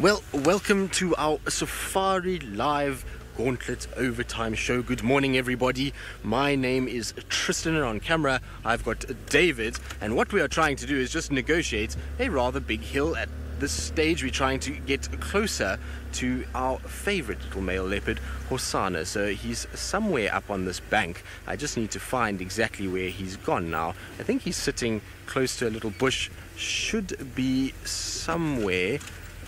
Well, welcome to our Safari Live Gauntlet Overtime show. Good morning, everybody. My name is Tristan, and on camera I've got David, and what we are trying to do is just negotiate a rather big hill. At this stage we're trying to get closer to our favorite little male leopard, Hosanna. So he's somewhere up on this bank. I just need to find exactly where he's gone now. I think he's sitting close to a little bush. Should be somewhere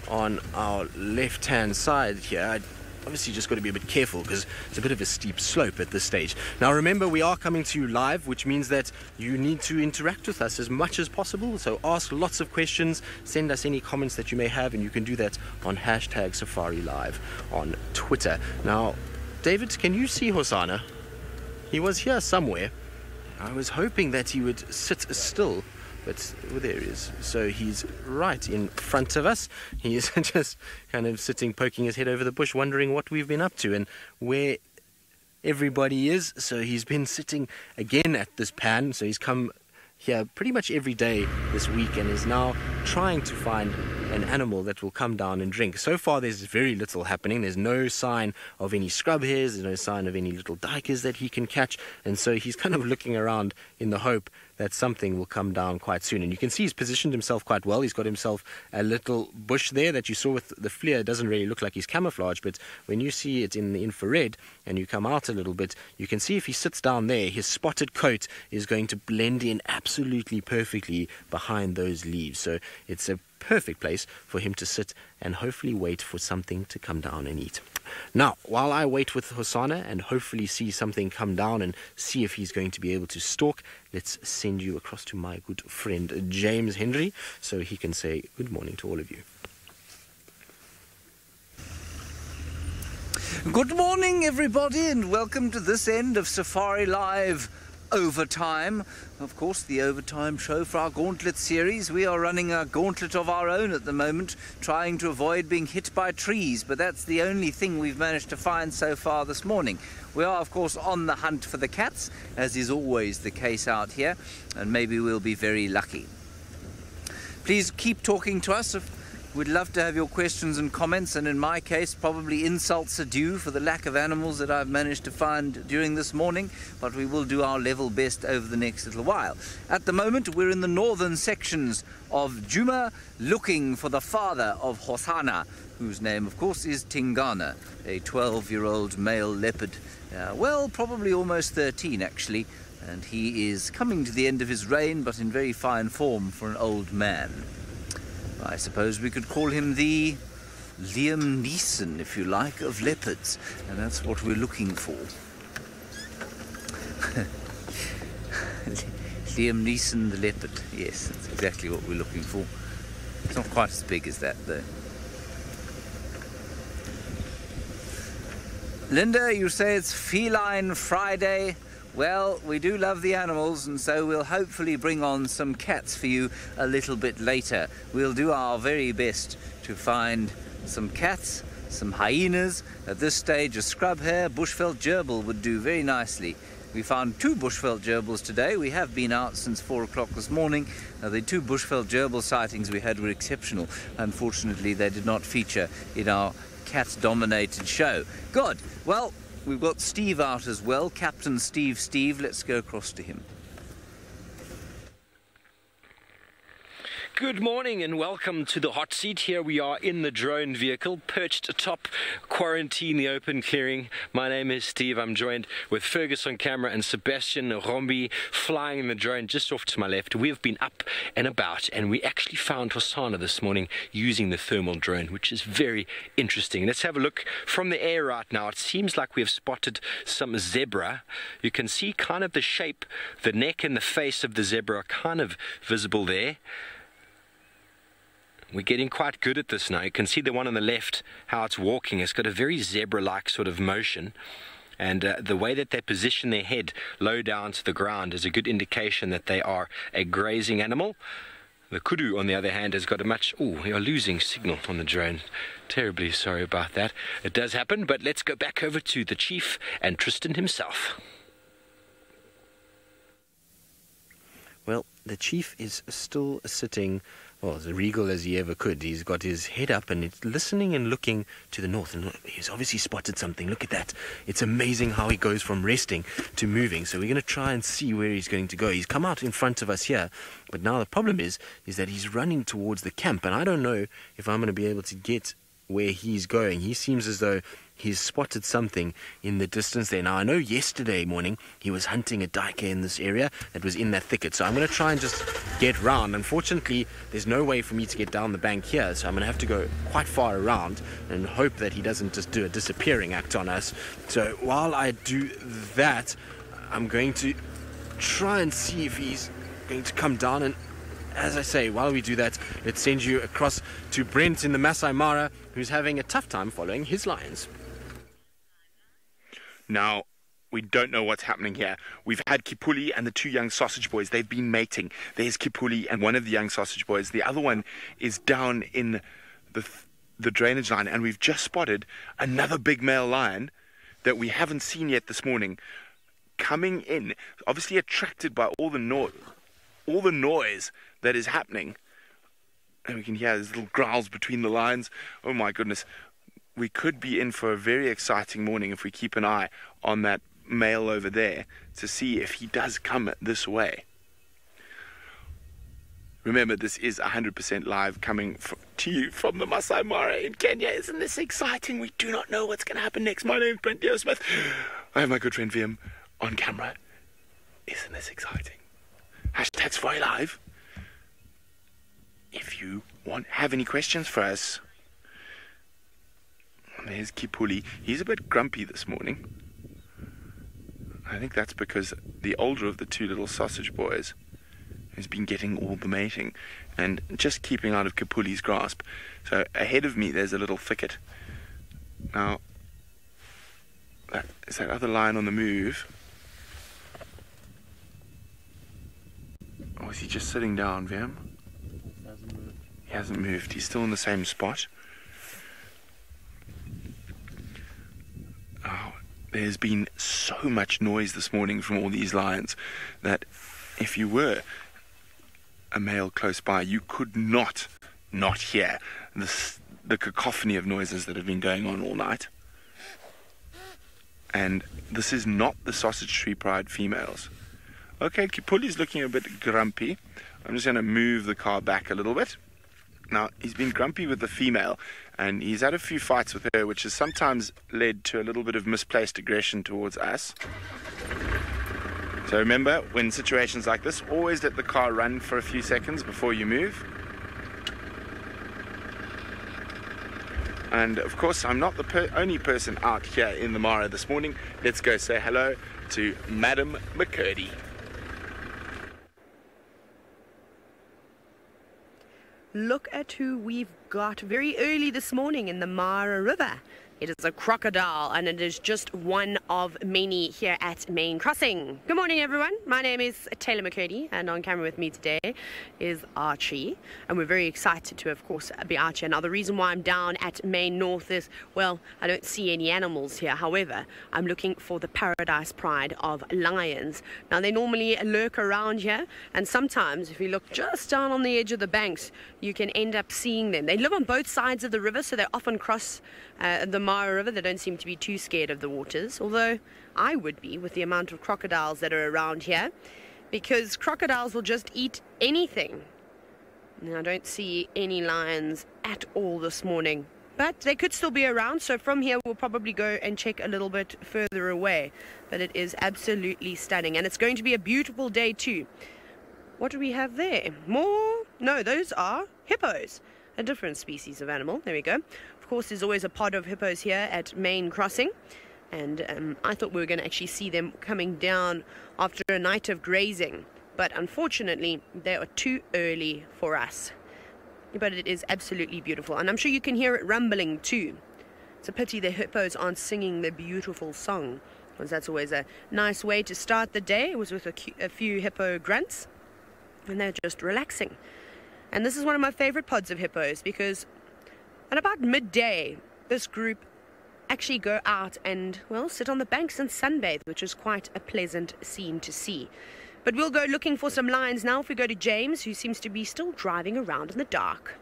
on our left hand side here. I obviously just got to be a bit careful because it's a bit of a steep slope at this stage. Now remember, we are coming to you live, which means that you need to interact with us as much as possible. So ask lots of questions, send us any comments that you may have, and you can do that on hashtag SafariLive on Twitter. Now David, can you see Hosanna? He was here somewhere. I was hoping that he would sit still, but there he is. So he's right in front of us. He's just kind of sitting, poking his head over the bush, wondering what we've been up to and where everybody is. So he's been sitting again at this pan. So he's come here pretty much every day this week and is now trying to find an animal that will come down and drink. So far there's very little happening. There's no sign of any scrub hares, there's no sign of any little duikers that he can catch, and so he's kind of looking around in the hope that something will come down quite soon. And you can see he's positioned himself quite well. He's got himself a little bush there that you saw with the flare. It doesn't really look like he's camouflaged, but when you see it in the infrared and you come out a little bit, you can see if he sits down there, his spotted coat is going to blend in absolutely perfectly behind those leaves. So it's a perfect place for him to sit and hopefully wait for something to come down and eat. Now, while I wait with Hosanna and hopefully see something come down and see if he's going to be able to stalk, let's send you across to my good friend James Henry so he can say good morning to all of you. Good morning, everybody, and welcome to this end of Safari Live Overtime. Of course, the overtime show for our Gauntlet series. We are running a gauntlet of our own at the moment, trying to avoid being hit by trees, but that's the only thing we've managed to find so far this morning. We are, of course, on the hunt for the cats, as is always the case out here, and maybe we'll be very lucky. Please keep talking to us. We'd love to have your questions and comments, and in my case, probably insults are due for the lack of animals that I've managed to find during this morning, but we will do our level best over the next little while. At the moment, we're in the northern sections of Juma, looking for the father of Hosanna, whose name, of course, is Tingana, a 12-year-old male leopard. Well, probably almost 13, actually, and he is coming to the end of his reign, but in very fine form for an old man. I suppose we could call him the Liam Neeson, if you like, of leopards, and that's what we're looking for. Liam Neeson the leopard, yes, that's exactly what we're looking for. It's not quite as big as that, though. Linda, you say it's Feline Friday. Well, we do love the animals, and so we'll hopefully bring on some cats for you a little bit later. We'll do our very best to find some cats, some hyenas. At this stage, a scrub hare, bushveld gerbil would do very nicely. We found 2 bushveld gerbils today. We have been out since 4 o'clock this morning. The 2 bushveld gerbil sightings we had were exceptional. Unfortunately, they did not feature in our cat-dominated show. Good. Well, we've got Steve out as well, Captain Steve. Let's go across to him. Good morning and welcome to the hot seat. Here we are in the drone vehicle, perched atop Quarantine, the open clearing. My name is Steve. I'm joined with Fergus on camera and Sebastian Rombi flying in the drone just off to my left. We've been up and about, and we actually found Hosanna this morning using the thermal drone, which is very interesting. Let's have a look from the air right now. It seems like we've spotted some zebra. You can see kind of the shape, the neck and the face of the zebra are kind of visible there. We're getting quite good at this now. You can see the one on the left, how it's walking. It's got a very zebra-like sort of motion. And the way that they position their head low down to the ground is a good indication that they are a grazing animal. The kudu, on the other hand, has got a much... Oh, we are losing signal on the drone. Terribly sorry about that. It does happen, but let's go back over to the chief and Tristan himself. Well, the chief is still sitting well, as regal as he ever could. He's got his head up and it's listening and looking to the north. And he's obviously spotted something. Look at that. It's amazing how he goes from resting to moving. So we're going to try and see where he's going to go. He's come out in front of us here. But now the problem is that he's running towards the camp. And I don't know if I'm going to be able to get where he's going. He seems as though he's spotted something in the distance there. Now, I know yesterday morning he was hunting a duiker in this area that was in that thicket. So I'm going to try and just get round. Unfortunately, there's no way for me to get down the bank here. So I'm going to have to go quite far around and hope that he doesn't just do a disappearing act on us. So while I do that, I'm going to try and see if he's going to come down. And as I say, while we do that, let's send you across to Brent in the Masai Mara, who's having a tough time following his lions. Now, we don't know what's happening here. We've had Kipuli and the two young sausage boys. They've been mating. There's Kipuli and one of the young sausage boys. The other one is down in the drainage line. And we've just spotted another big male lion that we haven't seen yet this morning coming in, obviously attracted by all the noise that is happening. And we can hear these little growls between the lions. Oh my goodness. We could be in for a very exciting morning if we keep an eye on that male over there to see if he does come this way. Remember, this is 100% live coming to you from the Masai Mara in Kenya. Isn't this exciting? We do not know what's going to happen next. My name is Brent Smith. I have my good friend VM on camera. Isn't this exciting? Hashtag SafariLive. If you have any questions for us. There's Kipuli. He's a bit grumpy this morning. I think that's because the older of the two little sausage boys has been getting all the mating and just keeping out of Kipuli's grasp. So ahead of me there's a little thicket. Now, is that other lion on the move? Or is he just sitting down, Vam? He hasn't moved. He's still in the same spot. Oh, there's been so much noise this morning from all these lions that if you were a male close by, you could not hear the cacophony of noises that have been going on all night. And this is not the sausage tree pride females. Okay, Kipuli's looking a bit grumpy. I'm just going to move the car back a little bit. Now, he's been grumpy with the female, and he's had a few fights with her, which has sometimes led to a little bit of misplaced aggression towards us. So remember, when situations like this, always let the car run for a few seconds before you move. And of course, I'm not the only person out here in the Mara this morning. Let's go say hello to Madam McCurdy. Look at who we've got very early this morning in the Mara River. It is a crocodile, and it is just one of many here at Main Crossing. Good morning, everyone. My name is Taylor McCurdy, and on camera with me today is Archie. And we're very excited to, of course, be out here. Now, the reason why I'm down at Main North is, well, I don't see any animals here. However, I'm looking for the paradise pride of lions. Now, they normally lurk around here, and sometimes, if you look just down on the edge of the banks, you can end up seeing them. They live on both sides of the river, so they often cross the Mara River. They don't seem to be too scared of the waters, although I would be with the amount of crocodiles that are around here, because crocodiles will just eat anything. Now, I don't see any lions at all this morning, but they could still be around, so from here we'll probably go and check a little bit further away. But it is absolutely stunning, and it's going to be a beautiful day too. What do we have there? More? No, those are hippos, a different species of animal. There we go. Of course, there's always a pod of hippos here at Main Crossing, and I thought we were going to actually see them coming down after a night of grazing, but unfortunately they are too early for us. But it is absolutely beautiful, and I'm sure you can hear it rumbling too. It's a pity the hippos aren't singing their beautiful song, because that's always a nice way to start the day. It was with a few hippo grunts, and they're just relaxing. And this is one of my favorite pods of hippos, because at about midday, this group actually go out and, well, sit on the banks and sunbathe, which is quite a pleasant scene to see. But we'll go looking for some lions now if we go to James, who seems to be still driving around in the dark.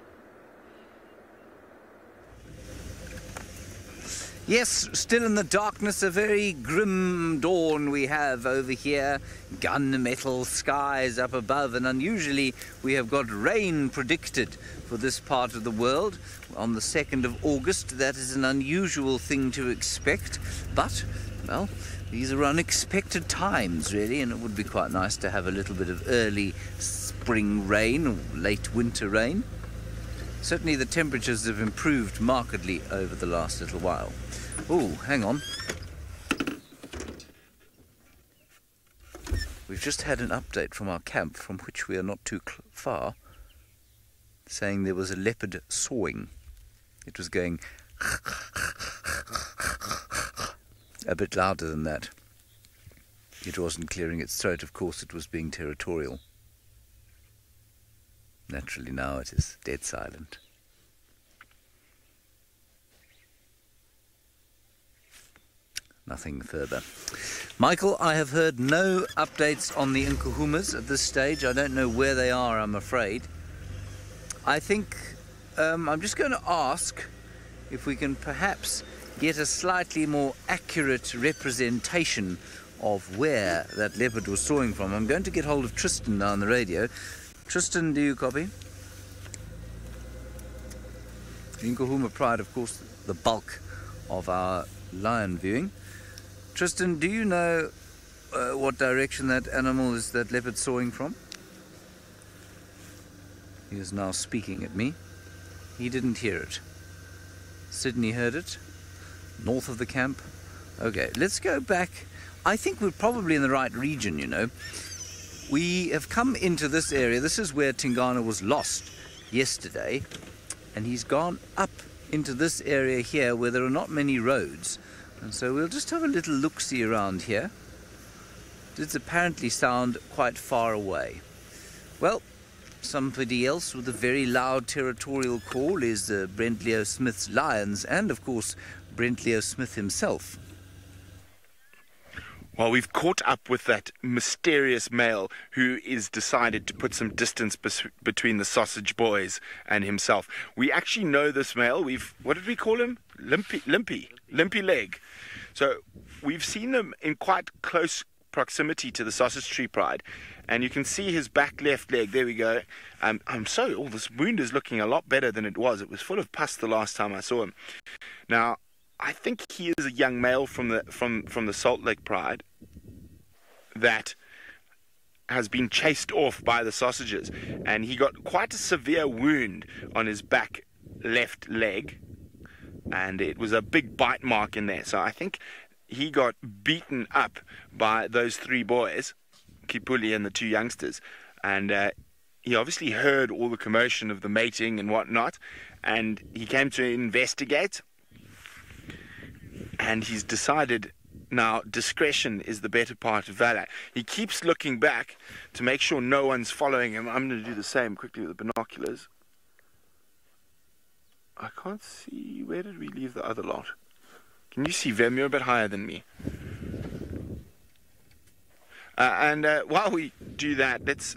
Yes, still in the darkness, a very grim dawn we have over here. Gunmetal skies up above, and unusually we have got rain predicted for this part of the world on the 2nd of August. That is an unusual thing to expect, but, well, these are unexpected times, really, and it would be quite nice to have a little bit of early spring rain or late winter rain. Certainly the temperatures have improved markedly over the last little while. Oh, hang on. We've just had an update from our camp, from which we are not too far, saying there was a leopard sawing. It was going a bit louder than that. It wasn't clearing its throat, of course, it was being territorial. Naturally now it is dead silent. Nothing further. Michael, I have heard no updates on the Nkuhumas at this stage. I don't know where they are, I'm afraid. I think I'm just going to ask if we can perhaps get a slightly more accurate representation of where that leopard was sawing from. I'm going to get hold of Tristan now on the radio. Tristan, do you copy? Nkuhuma Pride, of course, the bulk of our lion viewing. Tristan, do you know what direction that animal is, that leopard sawing from? He is now speaking at me. He didn't hear it. Sydney heard it. North of the camp. Okay, let's go back. I think we're probably in the right region, you know. We have come into this area. This is where Tingana was lost yesterday. And he's gone up into this area here where there are not many roads. And so we'll just have a little look-see around here. Does apparently sound quite far away. Well, somebody else with a very loud territorial call is Brent Leo Smith's Lions, and of course Brent Leo Smith himself. Well, we've caught up with that mysterious male who is decided to put some distance between the sausage boys and himself. We actually know this male. What did we call him? Limpy leg. So we've seen him in quite close proximity to the sausage tree pride, and you can see his back left leg. There we go. This wound is looking a lot better than it was. It was full of pus the last time I saw him. Now, I think he is a young male from the Salt Lake Pride that has been chased off by the sausages, and he got quite a severe wound on his back left leg, and it was a big bite mark in there. So I think he got beaten up by those three boys, Kipuli and the two youngsters, and he obviously heard all the commotion of the mating and whatnot, and he came to investigate. And he's decided now discretion is the better part of valor. He keeps looking back to make sure no one's following him. I'm going to do the same quickly with the binoculars. I can't see. Where did we leave the other lot? Can you see them? You're a bit higher than me. While we do that, let's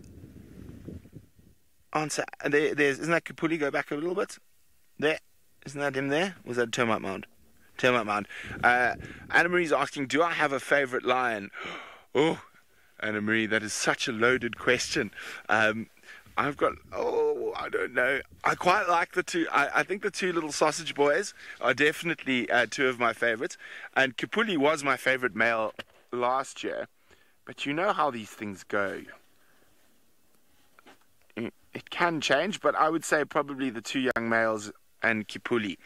answer. Isn't that Kapuli? Go back a little bit. There. Isn't that him there? Was that a termite mound? Termite mound. Anna Marie's asking, do I have a favorite lion? Oh, Anna Marie, that is such a loaded question. I don't know. I quite like the two. I think the two little sausage boys are definitely two of my favorites. And Kipuli was my favorite male last year. But you know how these things go. It can change, but I would say probably the two young males and Kipuli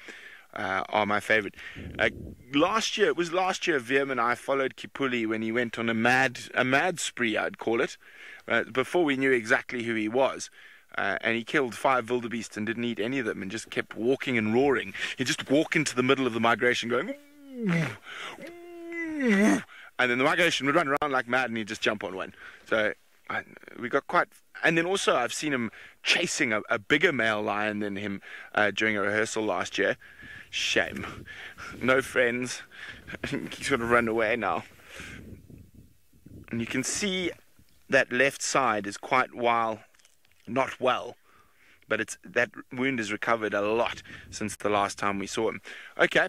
are my favorite. Last year, Viam and I followed Kipuli when he went on a mad spree, I'd call it, before we knew exactly who he was. And he killed 5 wildebeest and didn't eat any of them and just kept walking and roaring. He'd just walk into the middle of the migration going, and then the migration would run around like mad and he'd just jump on one. So we got quite... And then also I've seen him chasing a bigger male lion than him during a rehearsal last year. Shame. No friends. He's sort of run away now. And you can see that left side is quite not well, but that wound has recovered a lot since the last time we saw him. Okay,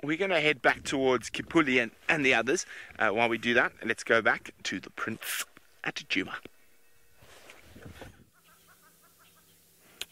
we're going to head back towards Kipuli and the others. While we do that, let's go back to the Prince at Djuma.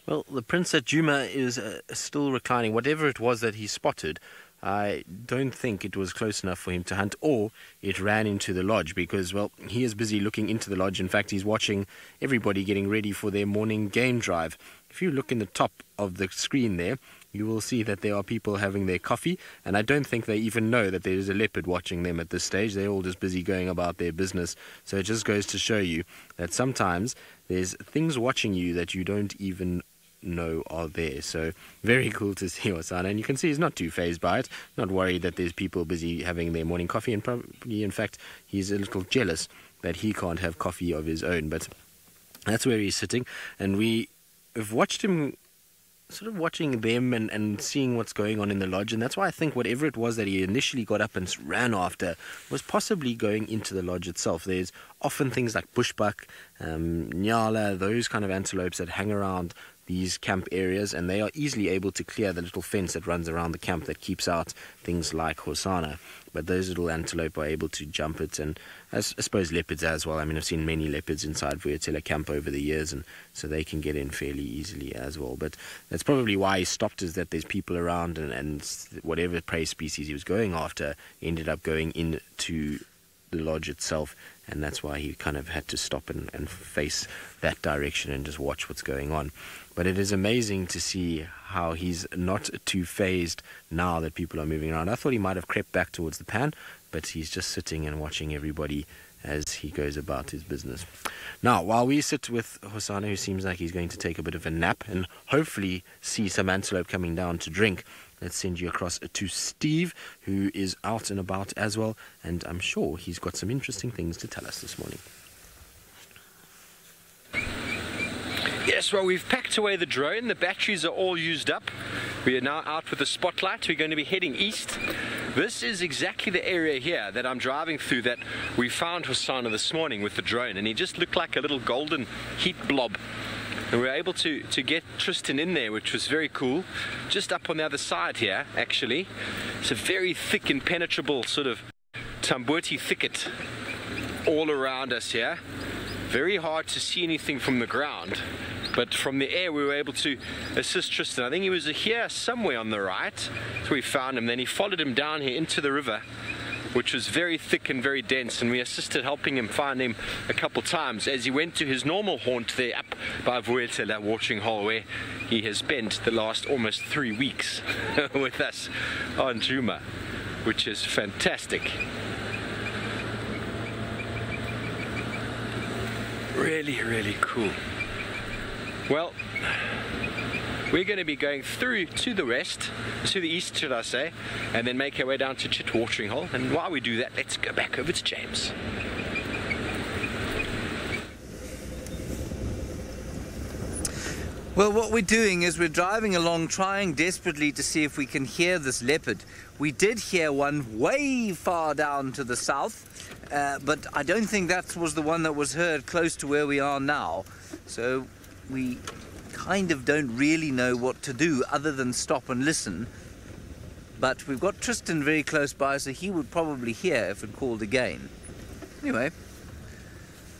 Well, the Prince at Djuma is still reclining. Whatever it was that he spotted, I don't think it was close enough for him to hunt, or it ran into the lodge, because, well, he is busy looking into the lodge. In fact, he's watching everybody getting ready for their morning game drive. If you look in the top of the screen there, you will see that there are people having their coffee, and I don't think they even know that there is a leopard watching them at this stage. They're all just busy going about their business. So it just goes to show you that sometimes there's things watching you that you don't even know are there. So very cool to see Hosana, and you can see he's not too fazed by it, not worried that there's people busy having their morning coffee, and probably, in fact, he's a little jealous that he can't have coffee of his own. But that's where he's sitting, and we have watched him sort of watching them and seeing what's going on in the lodge, and that's why I think whatever it was that he initially got up and ran after was possibly going into the lodge itself. There's often things like bushbuck, nyala, those kind of antelopes that hang around these camp areas, and they are easily able to clear the little fence that runs around the camp that keeps out things like Hosana. But those little antelope are able to jump it, and I suppose leopards as well. I mean, I've seen many leopards inside Vuyatela camp over the years, and so they can get in fairly easily as well. But that's probably why he stopped, is that there's people around, and whatever prey species he was going after ended up going into the lodge itself, and that's why he kind of had to stop and face that direction and just watch what's going on. But it is amazing to see how he's not too fazed now that people are moving around. I thought he might have crept back towards the pan, but he's just sitting and watching everybody as he goes about his business. Now, while we sit with Hosana, who seems like he's going to take a bit of a nap and hopefully see some antelope coming down to drink, let's send you across to Steve, who is out and about as well, and I'm sure he's got some interesting things to tell us this morning. Yes, well, we've packed away the drone. The batteries are all used up. We are now out with the spotlight. We're going to be heading east. This is exactly the area here that I'm driving through that we found Hosana this morning with the drone, and he just looked like a little golden heat blob. And we were able to get Tristan in there, which was very cool. Just up on the other side here, actually. It's a very thick, impenetrable sort of Tamboti thicket all around us here. Very hard to see anything from the ground, but from the air we were able to assist Tristan. I think he was here somewhere on the right, so we found him. Then he followed him down here into the river, which was very thick and very dense, and we assisted helping him find him a couple times as he went to his normal haunt there up by Vuyatela watering hole, where he has spent the last almost 3 weeks with us on Djuma, which is fantastic. Really, really cool. Well, we're going to be going through to the east, should I say, and then make our way down to Chit watering hole. And while we do that, let's go back over to James. Well, what we're doing is we're driving along, trying desperately to see if we can hear this leopard. We did hear one way far down to the south, but I don't think that was the one that was heard close to where we are now. So we kind of don't really know what to do other than stop and listen. But we've got Tristan very close by, so he would probably hear if it called again. Anyway,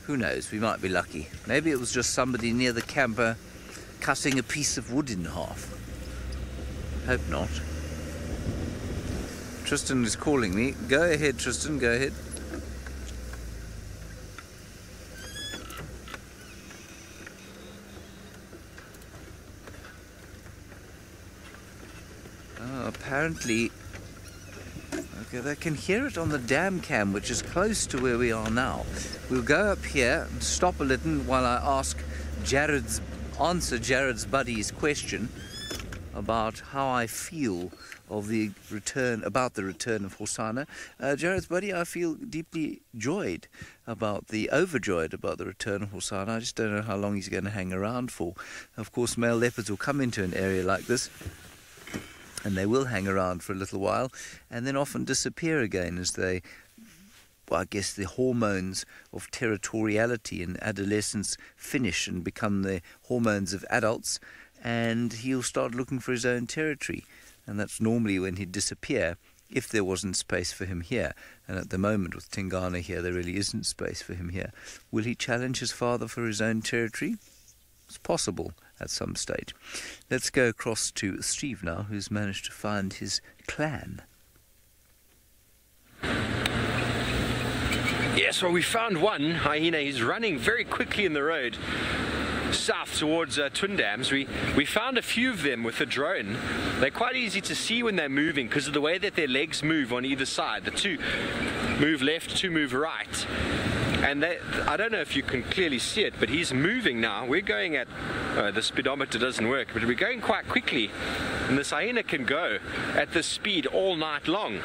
who knows, we might be lucky. Maybe it was just somebody near the camper cutting a piece of wood in half. Hope not. Tristan is calling me. Go ahead, Tristan, go ahead. Oh, apparently, okay, they can hear it on the dam cam, which is close to where we are now. We'll go up here and stop a little while I answer Jared's buddy's question about how I feel of the return of Hosana. Jared's buddy, I feel deeply overjoyed about the return of Hosana. I just don't know how long he's going to hang around for. Of course, male leopards will come into an area like this, and they will hang around for a little while and then often disappear again as they I guess the hormones of territoriality in adolescence finish and become the hormones of adults, and he'll start looking for his own territory. And that's normally when he'd disappear if there wasn't space for him here. And at the moment with Tingana here, there really isn't space for him here. Will he challenge his father for his own territory? It's possible at some stage. Let's go across to Steve now, who's managed to find his clan. Yes, well, we found one hyena. He's running very quickly in the road south towards Twin Dams. We found a few of them with the drone. They're quite easy to see when they're moving because of the way that their legs move on either side. The two move left, two move right. And I don't know if you can clearly see it, but he's moving now. We're going at, the speedometer doesn't work, but we're going quite quickly. And this hyena can go at this speed all night long.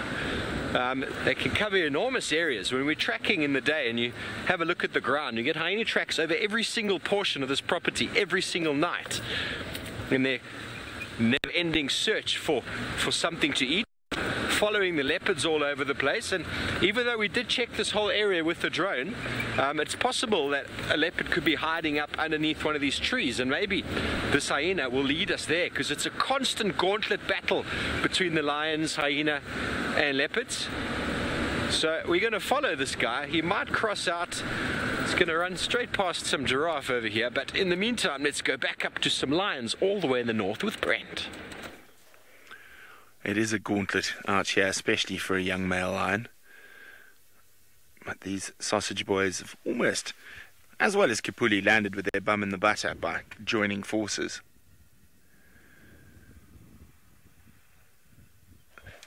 They can cover enormous areas. When we're tracking in the day and you have a look at the ground, you get hyena tracks over every single portion of this property every single night. In their never-ending search for something to eat, following the leopards all over the place. And even though we did check this whole area with the drone, it's possible that a leopard could be hiding up underneath one of these trees, and maybe this hyena will lead us there, because it's a constant gauntlet battle between the lions, hyena and leopards. So we're going to follow this guy. He might cross out. He's going to run straight past some giraffe over here, but in the meantime, let's go back up to some lions all the way in the north with Brent. It is a gauntlet out here, especially for a young male lion. But these sausage boys have almost, as well as Kipuli, landed with their bum in the butter by joining forces.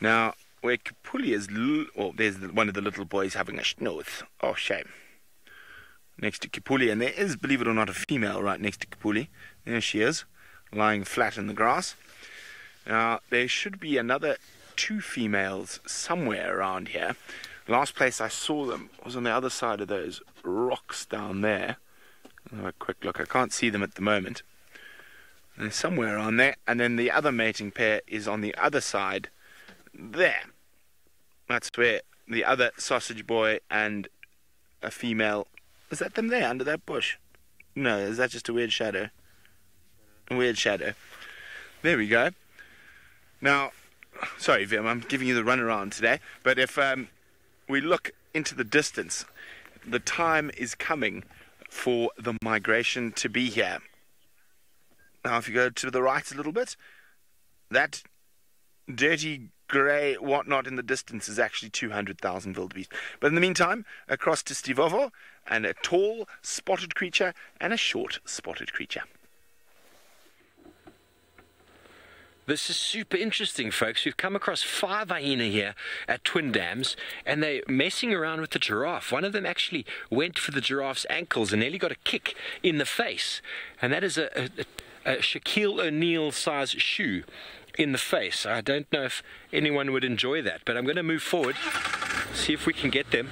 Now, where Kipuli is, there's one of the little boys having a snooze. Oh, shame. Next to Kipuli, and there is, believe it or not, a female right next to Kipuli. There she is, lying flat in the grass. Now, there should be another 2 females somewhere around here. Last place I saw them was on the other side of those rocks down there. I'll have a quick look. I can't see them at the moment. They're somewhere around there. And then the other mating pair is on the other side there. That's where the other sausage boy and a female... Is that them there under that bush? No, is that just a weird shadow? A weird shadow. There we go. Now, sorry Vim, I'm giving you the runaround today, but if we look into the distance, the time is coming for the migration to be here. Now, if you go to the right a little bit, that dirty grey whatnot in the distance is actually 200,000 wildebeest. But in the meantime, across to Stivovo, and a tall spotted creature and a short spotted creature. This is super interesting, folks. We've come across 5 hyena here at Twin Dams, and they're messing around with the giraffe. One of them actually went for the giraffe's ankles and nearly got a kick in the face. And that is a Shaquille O'Neal size shoe in the face. I don't know if anyone would enjoy that, but I'm going to move forward, see if we can get them.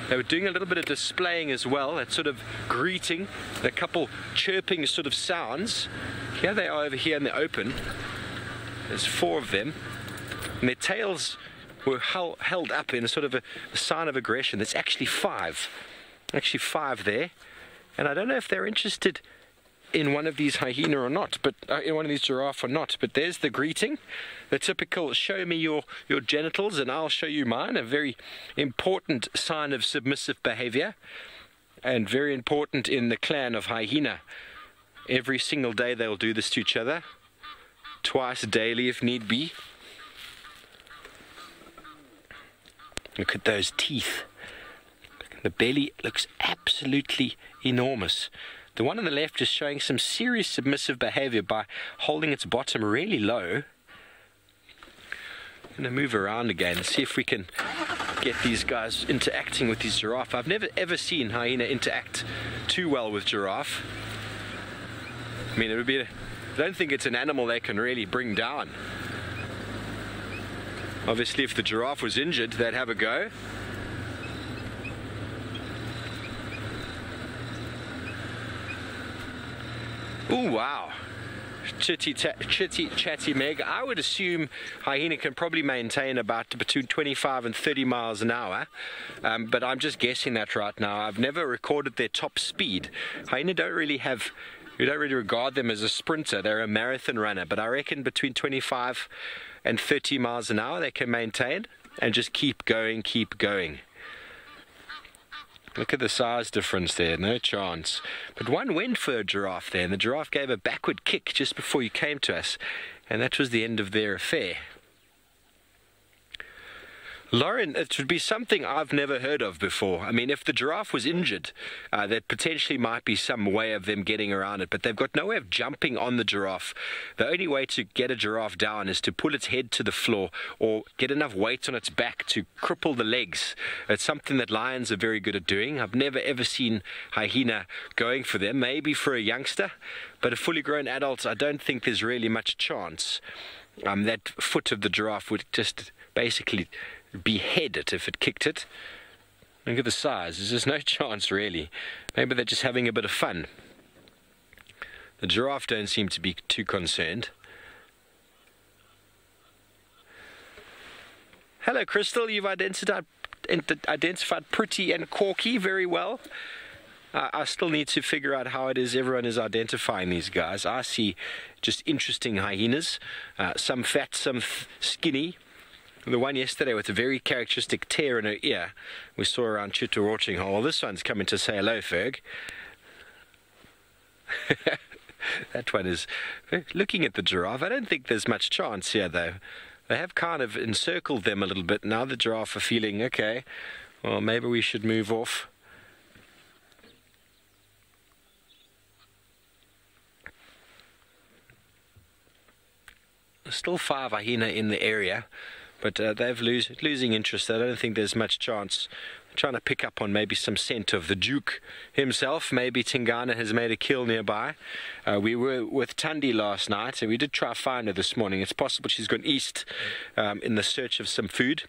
They were doing a little bit of displaying as well, that sort of greeting, a couple chirping sort of sounds. Here they are over here in the open. There's 4 of them, and their tails were held up in a sort of a sign of aggression. There's actually 5. Actually 5 there. And I don't know if they're interested in one of these hyena or not, but in one of these giraffe or not. But there's the greeting, the typical show me your genitals and I'll show you mine, a very important sign of submissive behavior, and very important in the clan of hyena. Every single day they'll do this to each other. Twice daily if need be. Look at those teeth. The belly looks absolutely enormous. The one on the left is showing some serious submissive behavior by holding its bottom really low. I'm going to move around again and see if we can get these guys interacting with these giraffe. I've never ever seen hyena interact too well with giraffe. I mean, it would be I don't think it's an animal they can really bring down. Obviously, if the giraffe was injured, they'd have a go. Oh, wow. Chitty chatty Meg. I would assume hyena can probably maintain about between 25 and 30 miles an hour, but I'm just guessing that right now. I've never recorded their top speed. Hyena we don't really regard them as a sprinter. They're a marathon runner, but I reckon between 25 and 30 miles an hour they can maintain and just keep going, keep going. Look at the size difference there, no chance. But one went for a giraffe there, and the giraffe gave a backward kick just before you came to us, and that was the end of their affair. Lauren, it would be something I've never heard of before. I mean, if the giraffe was injured, there potentially might be some way of them getting around it, but they've got no way of jumping on the giraffe. The only way to get a giraffe down is to pull its head to the floor or get enough weight on its back to cripple the legs. It's something that lions are very good at doing. I've never ever seen hyena going for them, maybe for a youngster, but a fully grown adult, I don't think there's really much chance. That foot of the giraffe would just basically behead it if it kicked it. Look at the size. There's just no chance really. Maybe they're just having a bit of fun. The giraffe don't seem to be too concerned. Hello Crystal, you've identified Pretty and Corky very well. I still need to figure out how it is everyone is identifying these guys. I see just interesting hyenas, some fat, some skinny. The one yesterday with a very characteristic tear in her ear we saw around Chitterwatching Hole. Well, this one's coming to say hello, Ferg. That one is looking at the giraffe. I don't think there's much chance here, though. They have kind of encircled them a little bit. Now the giraffe are feeling, okay, well, maybe we should move off. There's still 5 hyena in the area, but they're losing interest. I don't think there's much chance. I'm trying to pick up on maybe some scent of the Duke himself. Maybe Tingana has made a kill nearby. We were with Tundi last night, and we did try to find her this morning. It's possible she's gone east in the search of some food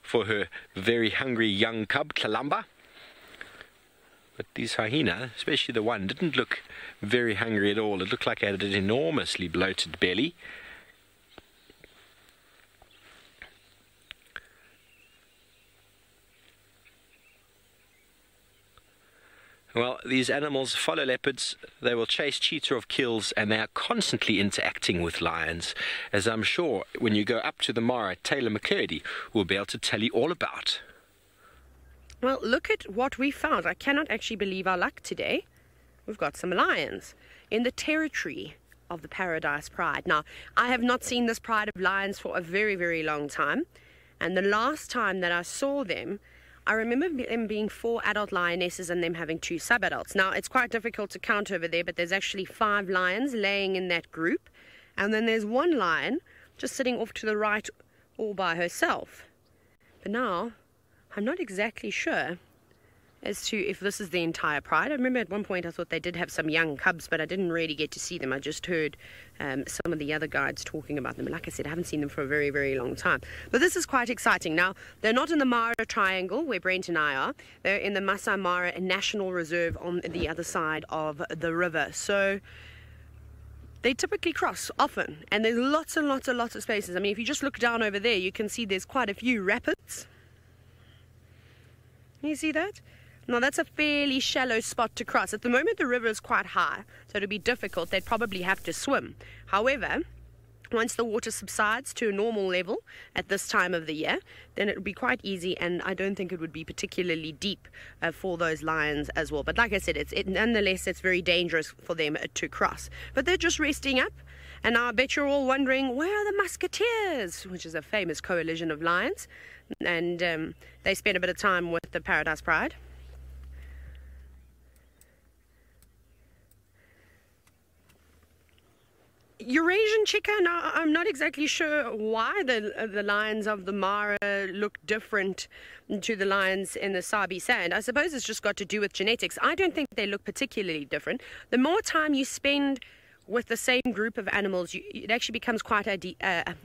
for her very hungry young cub, Kalamba. But these hyena, especially the one, didn't look very hungry at all. It looked like it had an enormously bloated belly. Well, these animals follow leopards, they will chase cheetah off kills, and they are constantly interacting with lions, as I'm sure when you go up to the Mara, Taylor McCurdy will be able to tell you all about. Well, look at what we found. I cannot actually believe our luck today. We've got some lions in the territory of the Paradise Pride. Now, I have not seen this pride of lions for a very, very long time, and the last time that I saw them, I remember them being 4 adult lionesses and them having 2 sub-adults. Now, it's quite difficult to count over there, but there's actually 5 lions laying in that group. And then there's 1 lion just sitting off to the right all by herself. But now, I'm not exactly sure as to if this is the entire pride. I remember at one point I thought they did have some young cubs, but I didn't really get to see them. I just heard some of the other guides talking about them. Like I said, I haven't seen them for a very, very long time. But this is quite exciting. Now, they're not in the Mara Triangle, where Brent and I are. They're in the Masai Mara National Reserve on the other side of the river. So they typically cross often, and there's lots and lots and lots of spaces. I mean, if you just look down over there, you can see there's quite a few rapids. You see that? Now, that's a fairly shallow spot to cross. At the moment, the river is quite high, so it'll be difficult. They'd probably have to swim. However, once the water subsides to a normal level at this time of the year, then it would be quite easy, and I don't think it would be particularly deep for those lions as well. But like I said, nonetheless, it's very dangerous for them to cross. But they're just resting up, and I bet you're all wondering, where are the Musketeers, which is a famous coalition of lions, and they spend a bit of time with the Paradise Pride. Eurasian chica, now I'm not exactly sure why the lions of the Mara look different to the lions in the Sabi Sand. I suppose it's just got to do with genetics. I don't think they look particularly different. The more time you spend with the same group of animals, it actually becomes quite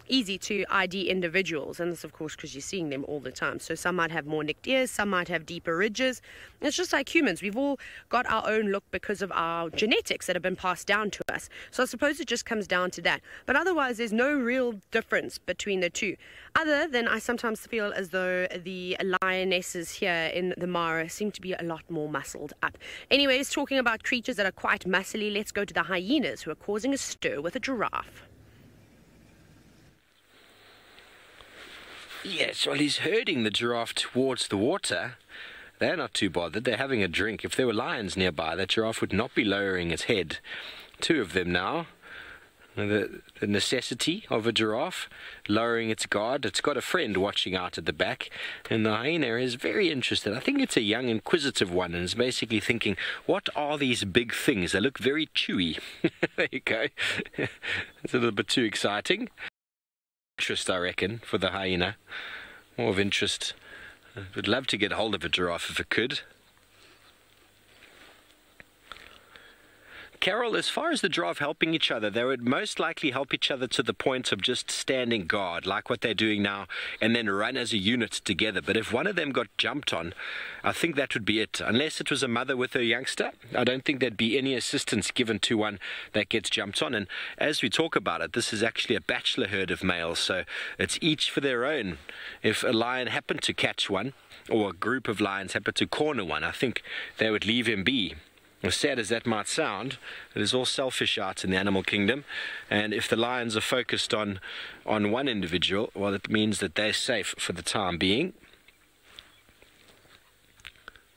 easy to ID individuals. And this, of course, because you're seeing them all the time. So some might have more nicked ears, some might have deeper ridges. It's just like humans. We've all got our own look because of our genetics that have been passed down to us. So I suppose it just comes down to that. But otherwise, there's no real difference between the two. Other than I sometimes feel as though the lionesses here in the Mara seem to be a lot more muscled up. Anyways, talking about creatures that are quite muscly, let's go to the hyenas, who are causing a stir with a giraffe. Yes, well, he's herding the giraffe towards the water. They're not too bothered. They're having a drink. If there were lions nearby, that giraffe would not be lowering its head. Two of them now. The necessity of a giraffe lowering its guard. It's got a friend watching out at the back, and the hyena is very interested. I think it's a young, inquisitive one, and is basically thinking, what are these big things? They look very chewy. There you go. It's a little bit too exciting. Interest, I reckon, for the hyena. More of interest. Would love to get hold of a giraffe if it could. Carol, as far as the giraffe helping each other, they would most likely help each other to the point of just standing guard, like what they're doing now, and then run as a unit together. But if one of them got jumped on, I think that would be it. Unless it was a mother with her youngster, I don't think there'd be any assistance given to one that gets jumped on. And as we talk about it, this is actually a bachelor herd of males, so it's each for their own. If a lion happened to catch one, or a group of lions happened to corner one, I think they would leave him be. As sad as that might sound, it is all selfish out in the animal kingdom, and if the lions are focused on one individual, well, it means that they're safe for the time being.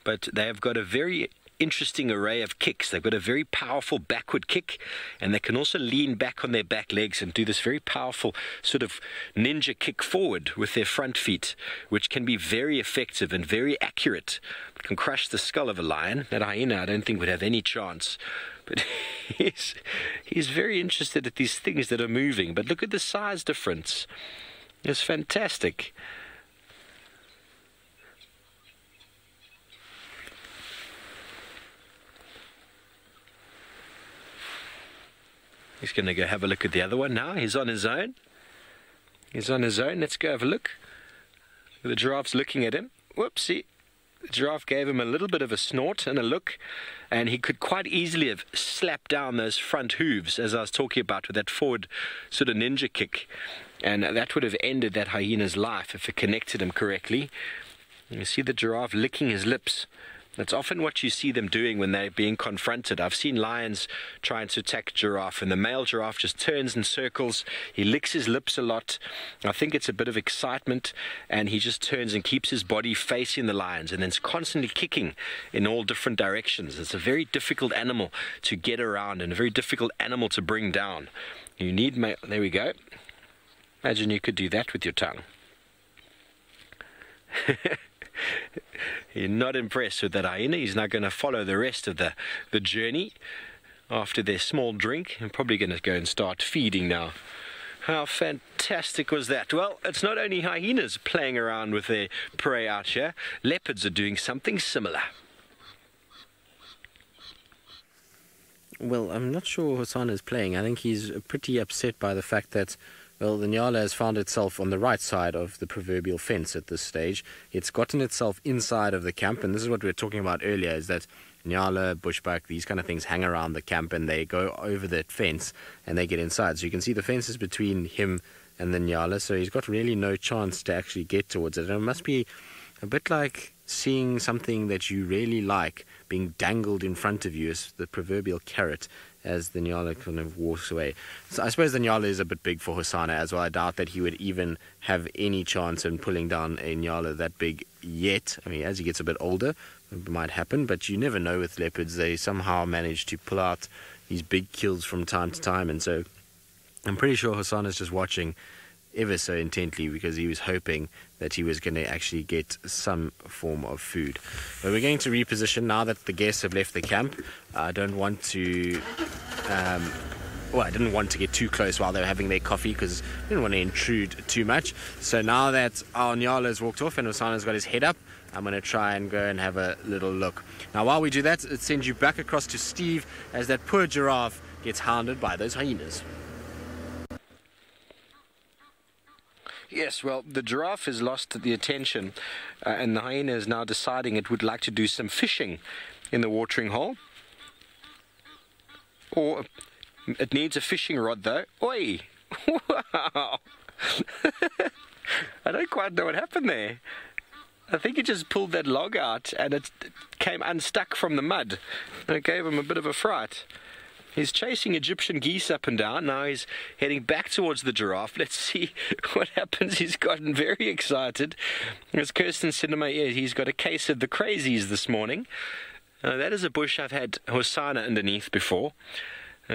But they have got a very interesting array of kicks. They've got a very powerful backward kick, and they can also lean back on their back legs and do this very powerful sort of ninja kick forward with their front feet, which can be very effective and very accurate. It can crush the skull of a lion. That hyena I don't think would have any chance, but he's very interested at these things that are moving. But look at the size difference. It's fantastic. He's going to go have a look at the other one now. He's on his own. He's on his own. Let's go have a look. The giraffe's looking at him. Whoopsie. The giraffe gave him a little bit of a snort and a look, and he could quite easily have slapped down those front hooves, as I was talking about, with that forward sort of ninja kick. And that would have ended that hyena's life if it connected him correctly. You see the giraffe licking his lips. That's often what you see them doing when they're being confronted. I've seen lions trying to attack a giraffe, and the male giraffe just turns in circles. He licks his lips a lot. I think it's a bit of excitement, and he just turns and keeps his body facing the lions, and then is constantly kicking in all different directions. It's a very difficult animal to get around, and a very difficult animal to bring down. You need there we go. Imagine you could do that with your tongue. You're not impressed with that hyena. He's now going to follow the rest of the journey after their small drink. I'm probably going to go and start feeding now. How fantastic was that? Well, it's not only hyenas playing around with their prey out here. Leopards are doing something similar. Well, I'm not sure Hosanna is playing. I think he's pretty upset by the fact that, well, the Nyala has found itself on the right side of the proverbial fence at this stage. It's gotten itself inside of the camp, and this is what we were talking about earlier, is that Nyala, bushbuck, these kind of things hang around the camp, and they go over that fence, and they get inside. So you can see the fence is between him and the Nyala, so he's got really no chance to actually get towards it. And it must be a bit like seeing something that you really like being dangled in front of you, as the proverbial carrot, as the Nyala kind of walks away. So I suppose the Nyala is a bit big for Hosanna as well. I doubt that he would even have any chance in pulling down a Nyala that big yet. I mean, as he gets a bit older, it might happen, but you never know with leopards. They somehow manage to pull out these big kills from time to time, and so I'm pretty sure Hosanna's just watching ever so intently because he was hoping that he was going to actually get some form of food. But we're going to reposition now that the guests have left the camp. I don't want to I didn't want to get too close while they were having their coffee because I didn't want to intrude too much. So now that our Nyala has walked off and Hosanna's got his head up, I'm going to try and go and have a little look. Now while we do that, it sends you back across to Steve as that poor giraffe gets hounded by those hyenas. Yes, well, the giraffe has lost the attention, and the hyena is now deciding it would like to do some fishing in the watering hole. Or it needs a fishing rod, though. Oi! Wow! I don't quite know what happened there. I think he just pulled that log out and it came unstuck from the mud. And it gave him a bit of a fright. He's chasing Egyptian geese up and down. Now he's heading back towards the giraffe. Let's see what happens. He's gotten very excited. As Kirsten said in my ear, he's got a case of the crazies this morning. That is a bush I've had Hosanna underneath before.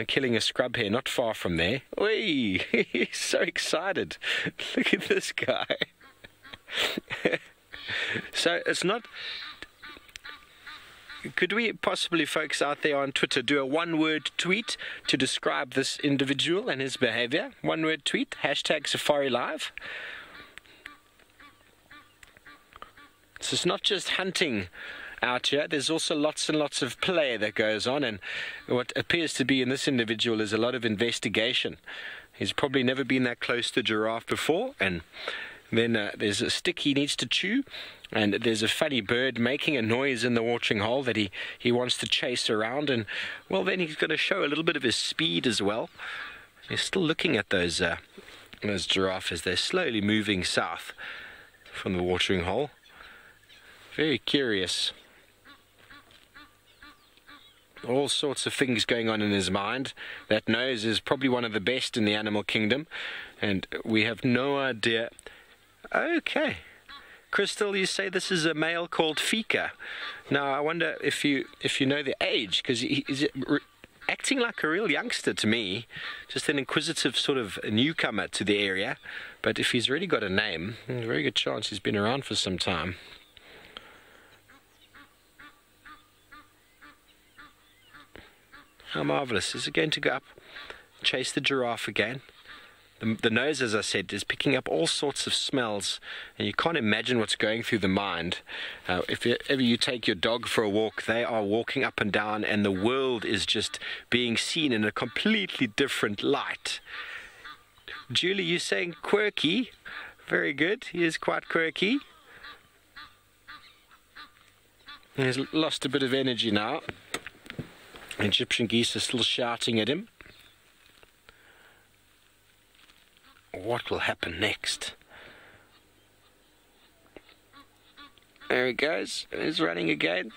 Killing a scrub hare not far from there. Whee! He's so excited. Look at this guy. So it's not... Could we possibly, folks out there on Twitter, do a one-word tweet to describe this individual and his behavior? One-word tweet, #SafariLive. So it's not just hunting out here. There's also lots and lots of play that goes on, and what appears to be in this individual is a lot of investigation. He's probably never been that close to a giraffe before, and then there's a stick he needs to chew, and there's a funny bird making a noise in the watering hole that he wants to chase around, and well, then he's going to show a little bit of his speed as well. He's still looking at those giraffe as they're slowly moving south from the watering hole. Very curious. All sorts of things going on in his mind. That nose is probably one of the best in the animal kingdom, and we have no idea. Okay, Crystal, you say this is a male called Fika. Now I wonder if you know the age, because he's acting like a real youngster to me, just an inquisitive sort of newcomer to the area. But if he's already got a name, there's a very good chance he's been around for some time. How marvellous. Is it going to go up, chase the giraffe again? The nose, as I said, is picking up all sorts of smells, and you can't imagine what's going through the mind. If ever you take your dog for a walk, they are walking up and down, and the world is just being seen in a completely different light. Julie, you're saying quirky. Very good. He is quite quirky. He's lost a bit of energy now. Egyptian geese are still shouting at him. What will happen next? There he goes. He's running again.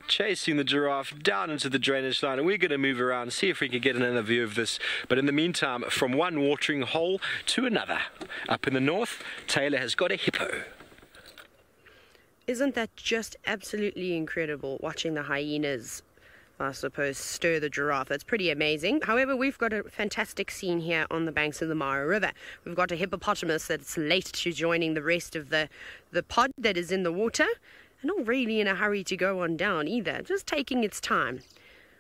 Chasing the giraffe down into the drainage line, and we're going to move around and see if we can get another view of this. But in the meantime, from one watering hole to another, up in the north, Taylor has got a hippo. Isn't that just absolutely incredible, watching the hyenas, I suppose, stir the giraffe? It's pretty amazing. However, we've got a fantastic scene here on the banks of the Mara River. We've got a hippopotamus that's late to joining the rest of the pod that is in the water, and not really in a hurry to go on down either, just taking its time.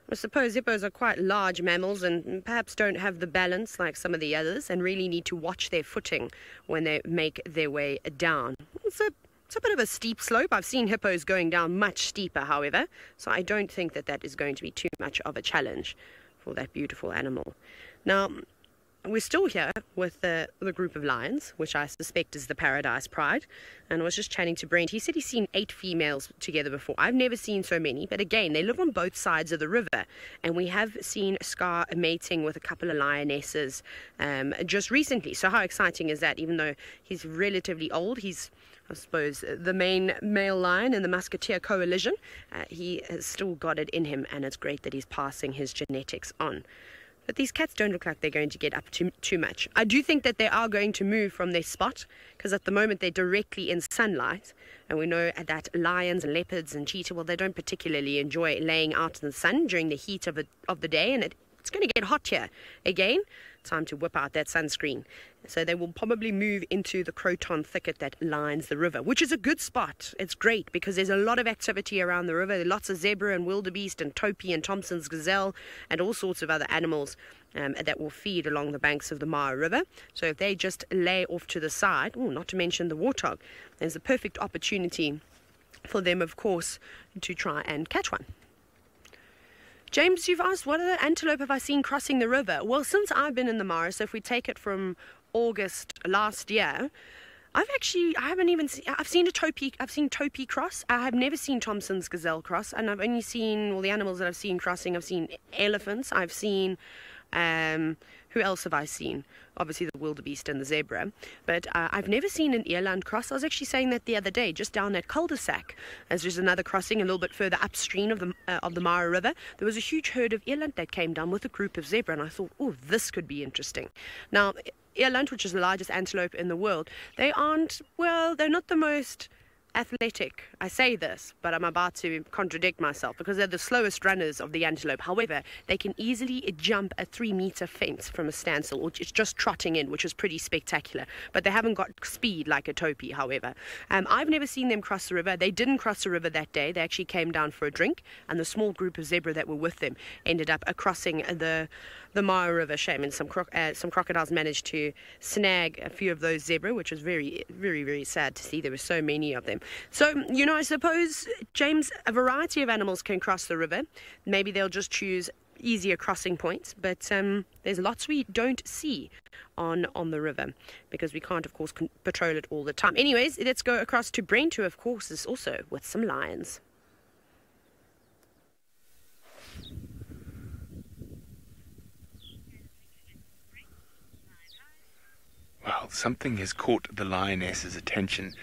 I suppose hippos are quite large mammals and perhaps don't have the balance like some of the others, and really need to watch their footing when they make their way down. It's a bit of a steep slope. I've seen hippos going down much steeper, however, so I don't think that is going to be too much of a challenge for that beautiful animal. Now, we're still here with the group of lions, which I suspect is the Paradise Pride, and I was just chatting to Brent. He said he's seen 8 females together before. I've never seen so many, but again, they live on both sides of the river, and we have seen Scar mating with a couple of lionesses just recently. So how exciting is that? Even though he's relatively old, he's, I suppose, the main male lion in the Musketeer coalition, he has still got it in him, and it's great that he's passing his genetics on. But these cats don't look like they're going to get up too much. I do think that they are going to move from their spot, because at the moment they're directly in sunlight, and we know that lions and leopards and cheetah, well, they don't particularly enjoy laying out in the sun during the heat of the day, and it's going to get hot here again. Time to whip out that sunscreen. So they will probably move into the croton thicket that lines the river, which is a good spot. It's great because there's a lot of activity around the river. There are lots of zebra and wildebeest and topi and Thompson's gazelle and all sorts of other animals that will feed along the banks of the Mara River. So if they just lay off to the side, not to mention the warthog, there's a perfect opportunity for them, of course, to try and catch one. James, you've asked, what other antelope have I seen crossing the river? Well, since I've been in the Mara, so if we take it from August last year, I've seen Topi cross. I have never seen Thompson's gazelle cross, and I've only seen, well, the animals that I've seen crossing, I've seen elephants, I've seen, who else have I seen? Obviously the wildebeest and the zebra, but I've never seen an eland cross. I was actually saying that the other day, just down at cul-de-sac, as there's another crossing a little bit further upstream of the Mara River, there was a huge herd of eland that came down with a group of zebra, and I thought, oh, this could be interesting. Now, eland, which is the largest antelope in the world, they're not the most athletic. I say this, but I'm about to contradict myself because they're the slowest runners of the antelope. However, they can easily jump a 3-meter fence from a standstill, or it's just trotting in, which is pretty spectacular. But they haven't got speed like a topi, however. I've never seen them cross the river. They didn't cross the river that day. They actually came down for a drink, and the small group of zebra that were with them ended up crossing the Mara River. Shame, and some crocodiles managed to snag a few of those zebra, which was very, very, very sad to see. There were so many of them. So, I suppose, James, a variety of animals can cross the river. Maybe they'll just choose easier crossing points, but there's lots we don't see on the river because we can't, of course, patrol it all the time. Anyways, let's go across to Brent, who, of course, is also with some lions. Well, something has caught the lioness's attention.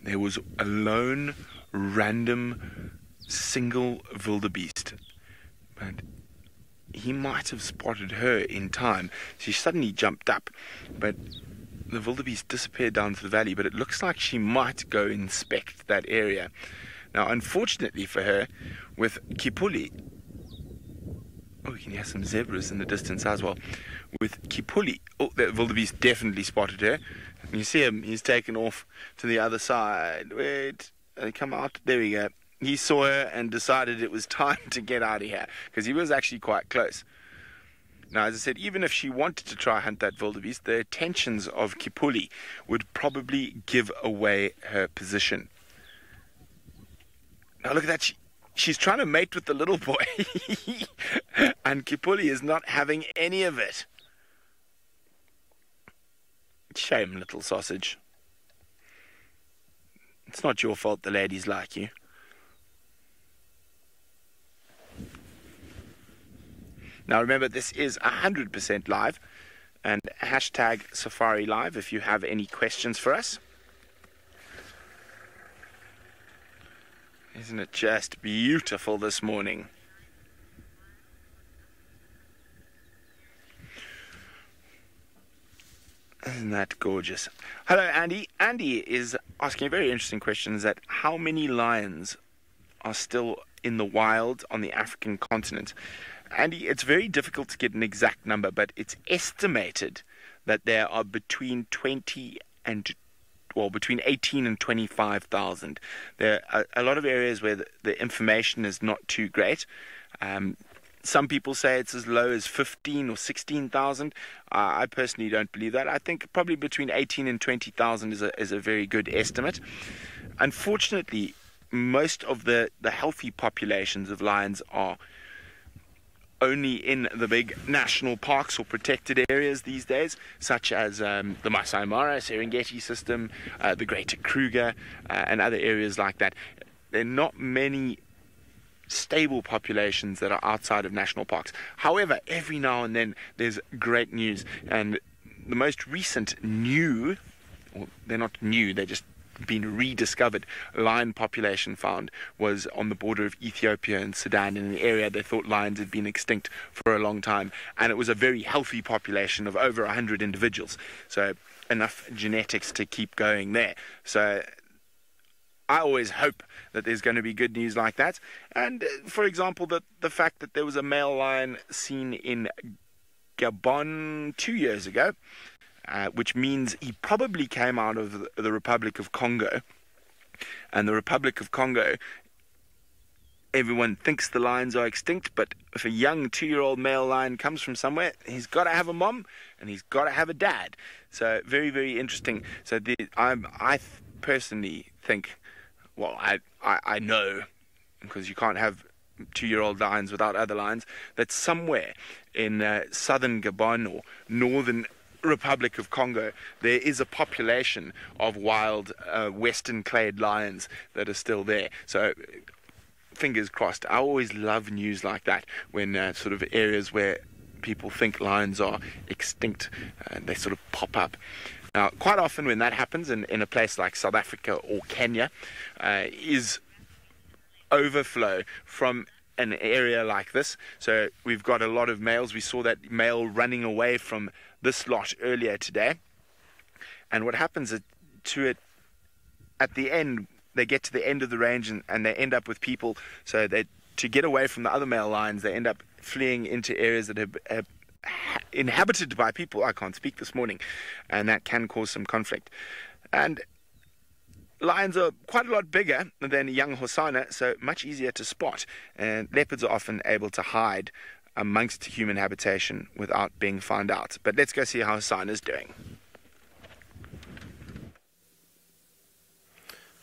There was a lone, random, single wildebeest. But he might have spotted her in time. She suddenly jumped up, but the wildebeest disappeared down to the valley, but it looks like she might go inspect that area. Now, unfortunately for her, with Kipuli, oh, you can hear some zebras in the distance as well. With Kipuli, oh, the wildebeest definitely spotted her. You see him, he's taken off to the other side. Wait, come out. There we go. He saw her and decided it was time to get out of here because he was actually quite close. Now, as I said, even if she wanted to try hunt that wildebeest, the attentions of Kipuli would probably give away her position. Now, look at that. She's trying to mate with the little boy. And Kipuli is not having any of it. Shame, little sausage. It's not your fault the ladies like you. Now remember, this is 100% live, and hashtag SafariLive if you have any questions for us. Isn't it just beautiful this morning? Isn't that gorgeous? Hello, Andy. Andy is asking a very interesting question, is that how many lions are still in the wild on the African continent? Andy, it's very difficult to get an exact number, but it's estimated that there are between 18 and 25,000. There are a lot of areas where the information is not too great. Some people say it's as low as 15 or 16,000. I personally don't believe that. I think probably between 18 and 20,000 is a very good estimate. Unfortunately, most of the healthy populations of lions are only in the big national parks or protected areas these days, such as the Masai Mara, Serengeti system, the Greater Kruger, and other areas like that. There are not many stable populations that are outside of national parks. However, every now and then there's great news, and the most recent new, well, they're not new, they're just been rediscovered lion population found was on the border of Ethiopia and Sudan, in an area they thought lions had been extinct for a long time, and it was a very healthy population of over 100 individuals, so enough genetics to keep going there. So I always hope that there's going to be good news like that. And for example, the fact that there was a male lion seen in Gabon 2 years ago, which means he probably came out of the Republic of Congo. And the Republic of Congo, everyone thinks the lions are extinct, but if a young 2-year-old male lion comes from somewhere, he's got to have a mom and he's got to have a dad. So very, very interesting. So I personally think, well, I know, because you can't have 2-year-old lions without other lions, that somewhere in southern Gabon or northern Republic of Congo, there is a population of wild western clade lions that are still there. So fingers crossed. I always love news like that when sort of areas where people think lions are extinct, they sort of pop up. Now, quite often when that happens in a place like South Africa or Kenya, is overflow from an area like this. So we've got a lot of males. We saw that male running away from this lot earlier today. And what happens to it at the end, they get to the end of the range and they end up with people. So to get away from the other male lions, they end up fleeing into areas that have inhabited by people. I can't speak this morning, and that can cause some conflict. And lions are quite a lot bigger than young Hosana, so much easier to spot, and leopards are often able to hide amongst human habitation without being found out. But let's go see how Hosana is doing.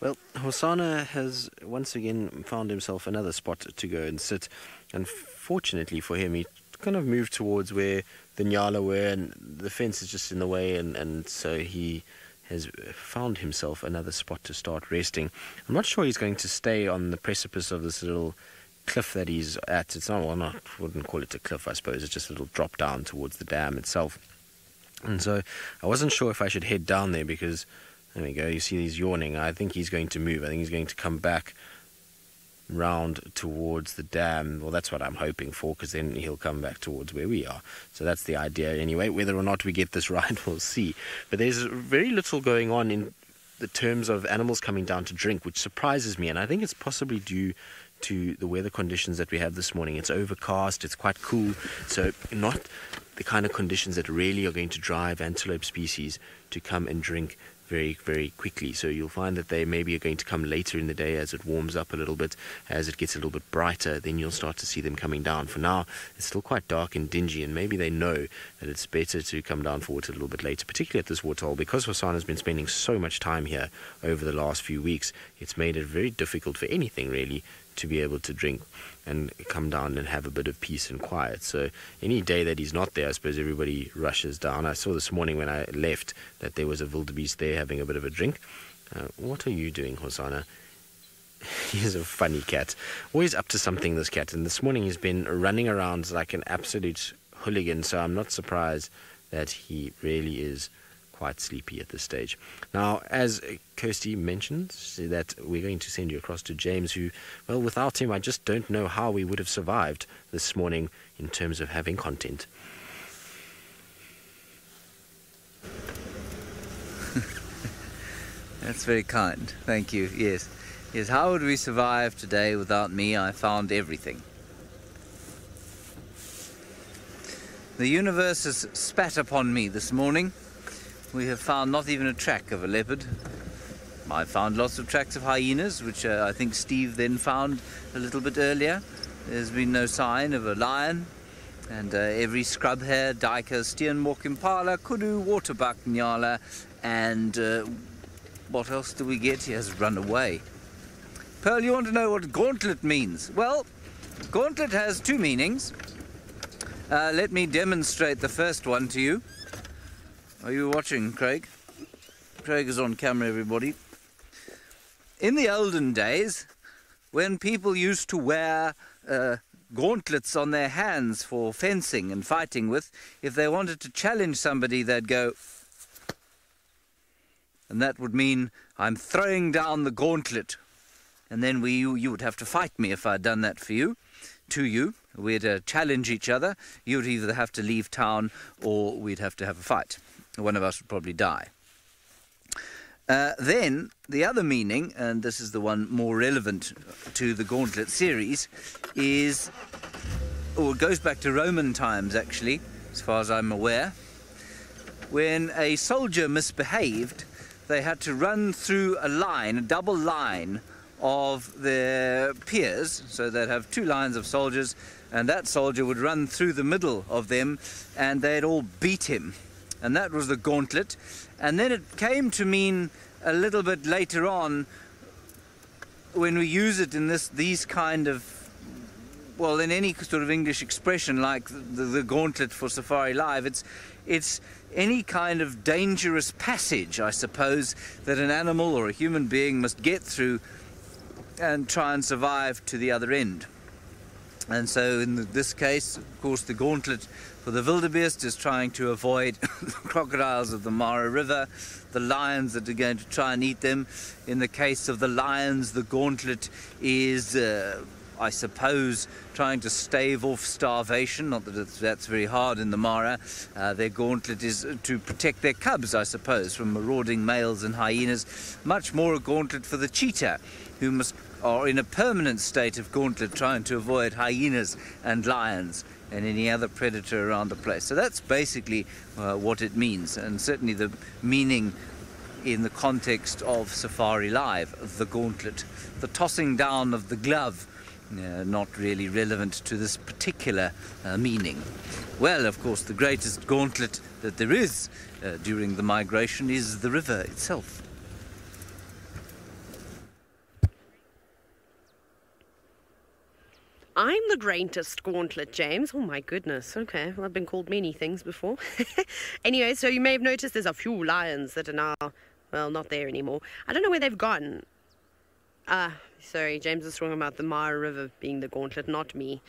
Well, Hosana has once again found himself another spot to go and sit, and fortunately for him, he kind of moved towards where the Nyala were, and the fence is just in the way, and so he has found himself another spot to start resting. I'm not sure he's going to stay on the precipice of this little cliff that he's at. It's not, well, I wouldn't call it a cliff, I suppose. It's just a little drop down towards the dam itself. And so I wasn't sure if I should head down there because, there we go, you see he's yawning. I think he's going to move. I think he's going to come back round towards the dam. Well, that's what I'm hoping for, because then he'll come back towards where we are. So that's the idea anyway. Whether or not we get this right, we'll see. But there's very little going on in the terms of animals coming down to drink, which surprises me, and I think it's possibly due to the weather conditions that we have this morning. It's overcast, it's quite cool, so not the kind of conditions that really are going to drive antelope species to come and drink very, very quickly. So you'll find that they maybe are going to come later in the day as it warms up a little bit, as it gets a little bit brighter, then you'll start to see them coming down. For now, it's still quite dark and dingy, and maybe they know that it's better to come down for water a little bit later, particularly at this waterhole. Because Hosana's been spending so much time here over the last few weeks, it's made it very difficult for anything really to be able to drink and come down and have a bit of peace and quiet. So any day that he's not there, I suppose everybody rushes down. I saw this morning when I left that there was a wildebeest there having a bit of a drink. What are you doing, Hosana? He's a funny cat. Always up to something, this cat. And this morning he's been running around like an absolute hooligan, so I'm not surprised that he really is quite sleepy at this stage. Now, as Kirsty mentioned, that we're going to send you across to James, who, well, without him, I just don't know how we would have survived this morning in terms of having content. That's very kind. Thank you. Yes. Yes, how would we survive today without me? I found everything. The universe has spat upon me this morning. We have found not even a track of a leopard. I found lots of tracks of hyenas, which I think Steve then found a little bit earlier. There's been no sign of a lion. And every scrub hare, duiker, steenbok, impala, kudu, waterbuck, nyala, and what else do we get? He has run away. Pearl, you want to know what gauntlet means? Well, gauntlet has two meanings. Let me demonstrate the first one to you. Are you watching, Craig? Craig is on camera, everybody. In the olden days, when people used to wear gauntlets on their hands for fencing and fighting with, if they wanted to challenge somebody, they'd go, and that would mean, I'm throwing down the gauntlet. And then you would have to fight me if I'd done that for you, to you. We'd challenge each other. You'd either have to leave town or we'd have to have a fight. One of us would probably die. Then, the other meaning, and this is the one more relevant to the Gauntlet series, is, or it goes back to Roman times actually, as far as I'm aware. When a soldier misbehaved, they had to run through a line, a double line of their peers, so they'd have two lines of soldiers, and that soldier would run through the middle of them, and they'd all beat him. And that was the gauntlet. And then it came to mean a little bit later on, when we use it in these kind of well, in any sort of English expression like the gauntlet for Safari Live, it's any kind of dangerous passage, I suppose, that an animal or a human being must get through and try and survive to the other end. And so in this case, of course, the gauntlet for the wildebeest is trying to avoid the crocodiles of the Mara River, the lions that are going to try and eat them. In the case of the lions, the gauntlet is, I suppose, trying to stave off starvation. Not that that's very hard in the Mara. Their gauntlet is to protect their cubs, I suppose, from marauding males and hyenas. Much more a gauntlet for the cheetah, who are in a permanent state of gauntlet trying to avoid hyenas and lions and any other predator around the place. So that's basically what it means, and certainly the meaning in the context of Safari Live, the gauntlet, the tossing down of the glove, not really relevant to this particular meaning. Well, of course, the greatest gauntlet that there is during the migration is the river itself. I'm the greatest gauntlet, James. Oh my goodness. Okay, well, I've been called many things before. Anyway, so you may have noticed there's a few lions that are now, well, not there anymore. I don't know where they've gone. Sorry, James is talking about the Mara River being the gauntlet, not me.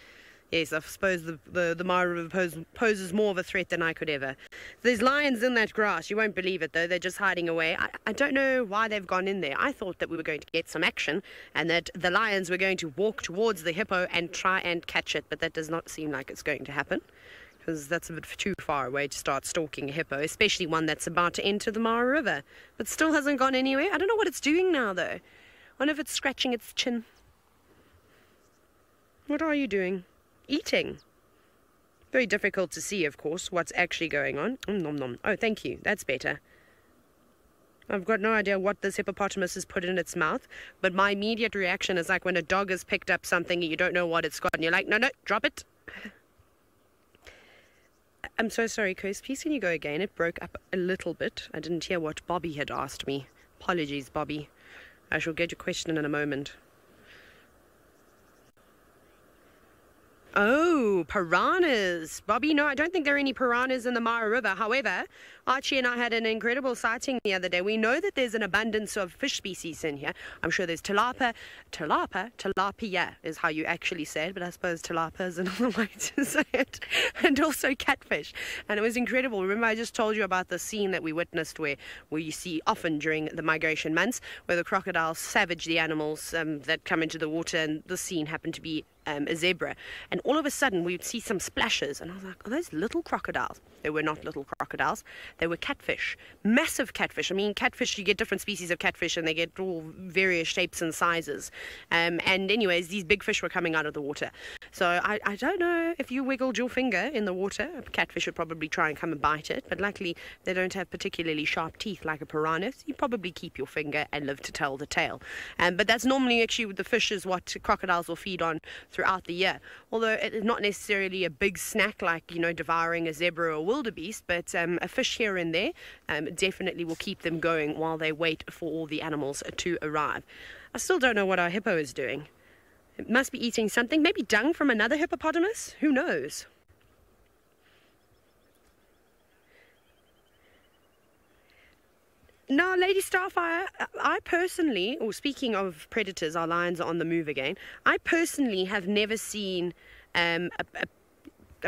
Yes, I suppose the Mara River poses more of a threat than I could ever. There's lions in that grass. You won't believe it, though. They're just hiding away. I don't know why they've gone in there. I thought that we were going to get some action and that the lions were going to walk towards the hippo and try and catch it, but that does not seem like it's going to happen, because that's a bit too far away to start stalking a hippo, especially one that's about to enter the Mara River, but still hasn't gone anywhere. I don't know what it's doing now, though. I wonder if it's scratching its chin. What are you doing? Eating. Very difficult to see, of course, what's actually going on. Nom nom. Oh, thank you. That's better. I've got no idea what this hippopotamus has put in its mouth, but my immediate reaction is like when a dog has picked up something and you don't know what it's got, and you're like, no, drop it. I'm so sorry, Chris. Please can you go again? It broke up a little bit. I didn't hear what Bobby had asked me. Apologies, Bobby. I shall get your question in a moment. Oh, piranhas. Bobby, no, I don't think there are any piranhas in the Mara River. However, Archie and I had an incredible sighting the other day. We know that there's an abundance of fish species in here. I'm sure there's tilapia is how you actually say it, but I suppose tilapia is another way to say it. And also catfish. And it was incredible. Remember, I just told you about the scene that we witnessed where you see often during the migration months, where the crocodiles savage the animals that come into the water, and the scene happened to be a zebra, and all of a sudden we would see some splashes, and I was like, are those little crocodiles? They were not little crocodiles, they were catfish, massive catfish. I mean, catfish, you get different species of catfish and they get all various shapes and sizes, and anyways, these big fish were coming out of the water. So I don't know if you wiggled your finger in the water, a catfish would probably try and come and bite it, but luckily they don't have particularly sharp teeth like a piranha, so you probably keep your finger and live to tell the tale. But that's normally actually the fish is what crocodiles will feed on throughout the year, although it is not necessarily a big snack like, you know, devouring a zebra or wildebeest, but a fish here and there definitely will keep them going while they wait for all the animals to arrive. I still don't know what our hippo is doing. It must be eating something, maybe dung from another hippopotamus, who knows? Now, Lady Starfire, I personally, or speaking of predators, our lions are on the move again, I personally have never seen a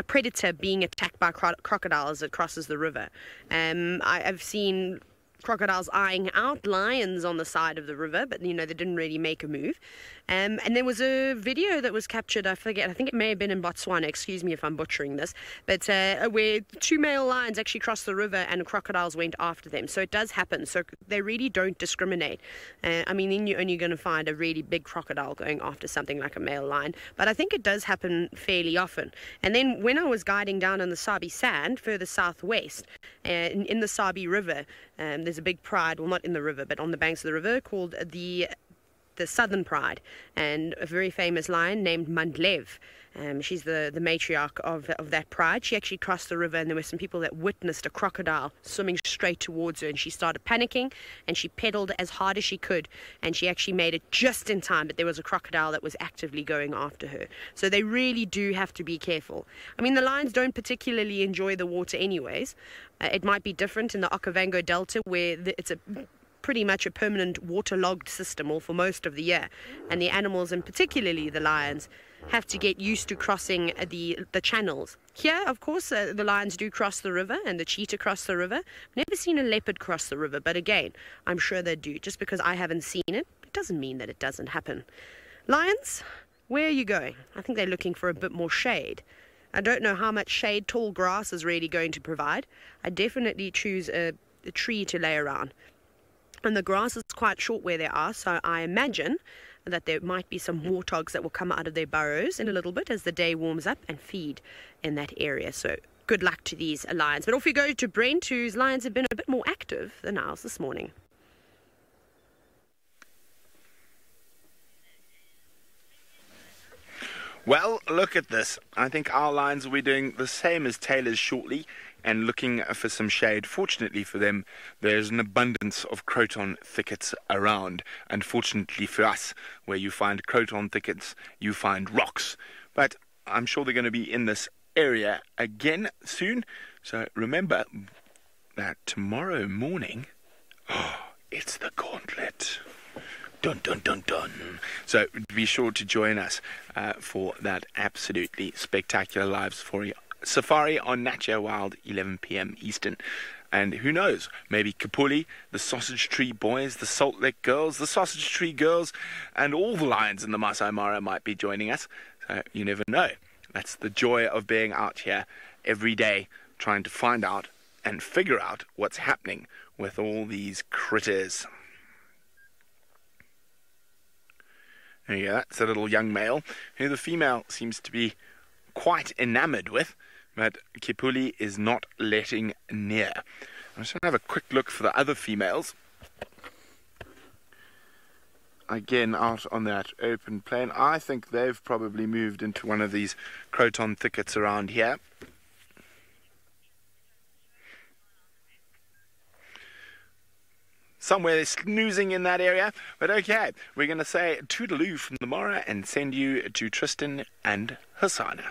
predator being attacked by crocodiles as it crosses the river. I've seen crocodiles eyeing out lions on the side of the river, but, you know, they didn't really make a move. And there was a video that was captured, I think it may have been in Botswana, excuse me if I'm butchering this, but where two male lions actually crossed the river and crocodiles went after them. So it does happen. So they really don't discriminate. I mean, then you're only going to find a really big crocodile going after something like a male lion. But I think it does happen fairly often. And then when I was guiding down on the Sabi Sand, further southwest, in the Sabi River, there's a big pride, well, not in the river, but on the banks of the river, called the the Southern Pride, and a very famous lion named Mandlev. She's the matriarch of that pride. She actually crossed the river, and there were some people that witnessed a crocodile swimming straight towards her, and she started panicking, and she pedaled as hard as she could, and she actually made it just in time, but there was a crocodile that was actively going after her. So they really do have to be careful. I mean, the lions don't particularly enjoy the water anyways. It might be different in the Okavango Delta, where it's pretty much a permanent waterlogged system all for most of the year, and the animals, and particularly the lions, have to get used to crossing the channels. Here, of course, the lions do cross the river, and the cheetah cross the river. I've never seen a leopard cross the river, but again, I'm sure they do. Just because I haven't seen it, it doesn't mean that it doesn't happen. Lions, where are you going? I think they're looking for a bit more shade. I don't know how much shade tall grass is really going to provide. I definitely choose a tree to lay around. And the grass is quite short where they are, so I imagine that there might be some warthogs that will come out of their burrows in a little bit as the day warms up and feed in that area. So good luck to these lions. But off we go to Brent, whose lions have been a bit more active than ours this morning. Well, look at this. I think our lions will be doing the same as Taylor's shortly and looking for some shade. Fortunately for them, there's an abundance of croton thickets around. Unfortunately for us, where you find croton thickets, you find rocks. But I'm sure they're going to be in this area again soon. So remember that tomorrow morning, it's the gauntlet. Dun, dun, dun, dun. So be sure to join us for that absolutely spectacular live safari on Nature Wild, 11 p.m. Eastern. And who knows, maybe Kapuli, the Sausage Tree Boys, the Salt Lake Girls, the Sausage Tree Girls, and all the lions in the Masai Mara might be joining us. So you never know. That's the joy of being out here every day, trying to find out and figure out what's happening with all these critters. There you go, that's a little young male who the female seems to be quite enamored with, but Kipuli is not letting near. I'm just going to have a quick look for the other females. Again, out on that open plain. I think they've probably moved into one of these croton thickets around here. Somewhere they're snoozing in that area, but okay, we're going to say toodaloo from the Mara and send you to Tristan and Hosanna.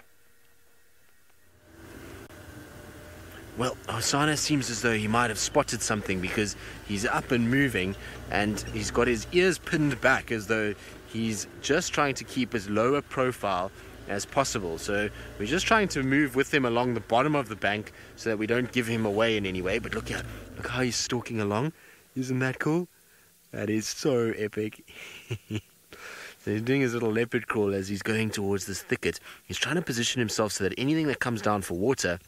Well, Hosanna seems as though he might have spotted something, because he's up and moving, and he's got his ears pinned back as though he's just trying to keep as low a profile as possible. So we're just trying to move with him along the bottom of the bank so that we don't give him away in any way. But look how he's stalking along. Isn't that cool? That is so epic. So he's doing his little leopard crawl as he's going towards this thicket. He's trying to position himself so that anything that comes down for water,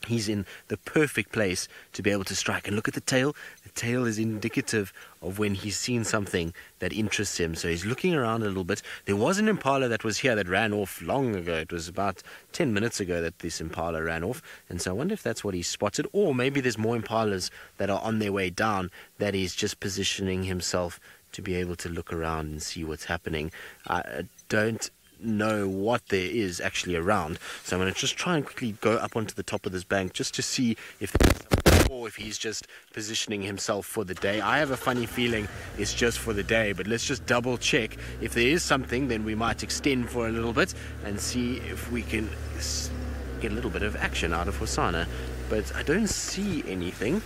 he's in the perfect place to be able to strike. And look at the tail. The tail is indicative of when he's seen something that interests him. So he's looking around a little bit. There was an impala that was here that ran off long ago. It was about 10 minutes ago that this impala ran off. And so I wonder if that's what he spotted. Or maybe there's more impalas that are on their way down that he's just positioning himself to be able to look around and see what's happening. I don't know what there is actually around, so I'm going to just try and quickly go up onto the top of this bank just to see if there's something, or if he's just positioning himself for the day. I have a funny feeling it's just for the day, but let's just double check. If there is something, then we might extend for a little bit and see if we can get a little bit of action out of Hosanna. But I don't see anything.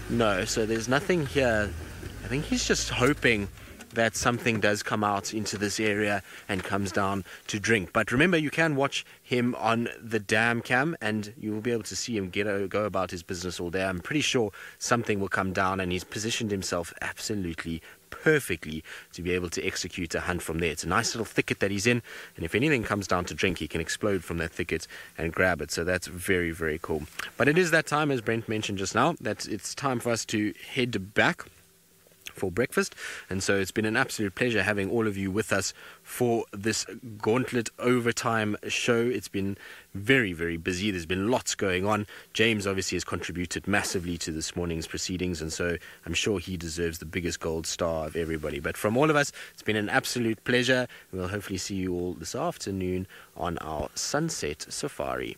No, so there's nothing here. I think he's just hoping that something does come out into this area and comes down to drink. But remember, you can watch him on the dam cam and you will be able to see him go about his business all day. I'm pretty sure something will come down, and he's positioned himself absolutely perfectly to be able to execute a hunt from there. It's a nice little thicket that he's in, and if anything comes down to drink, he can explode from that thicket and grab it. So that's very, very cool. But it is that time, as Brent mentioned just now, that it's time for us to head back. for breakfast, and so it's been an absolute pleasure having all of you with us for this Gauntlet Overtime show. It's been very, very busy. There's been lots going on. James obviously has contributed massively to this morning's proceedings, and so I'm sure he deserves the biggest gold star of everybody. But from all of us, it's been an absolute pleasure. We'll hopefully see you all this afternoon on our Sunset Safari.